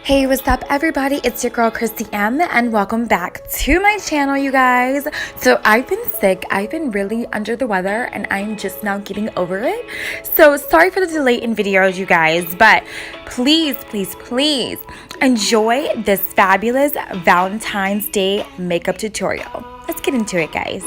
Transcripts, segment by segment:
Hey, what's up everybody? It's your girl Christy M and welcome back to my channel, you guys. So I've been sick. I've been really under the weather and I'm just now getting over it. So sorry for the delay in videos, you guys, but please enjoy this fabulous Valentine's Day makeup tutorial. Let's get into it, guys.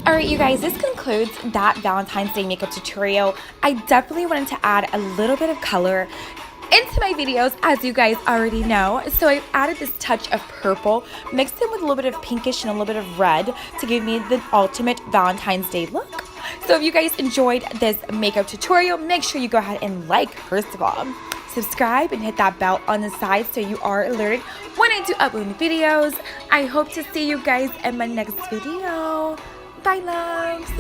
Alright, you guys, this concludes that Valentine's Day makeup tutorial. I definitely wanted to add a little bit of color into my videos, as you guys already know. So I've added this touch of purple, mixed in with a little bit of pinkish and a little bit of red to give me the ultimate Valentine's Day look. So if you guys enjoyed this makeup tutorial, make sure you go ahead and like, first of all. Subscribe and hit that bell on the side so you are alerted when I do upload videos. I hope to see you guys in my next video. Bye, loves.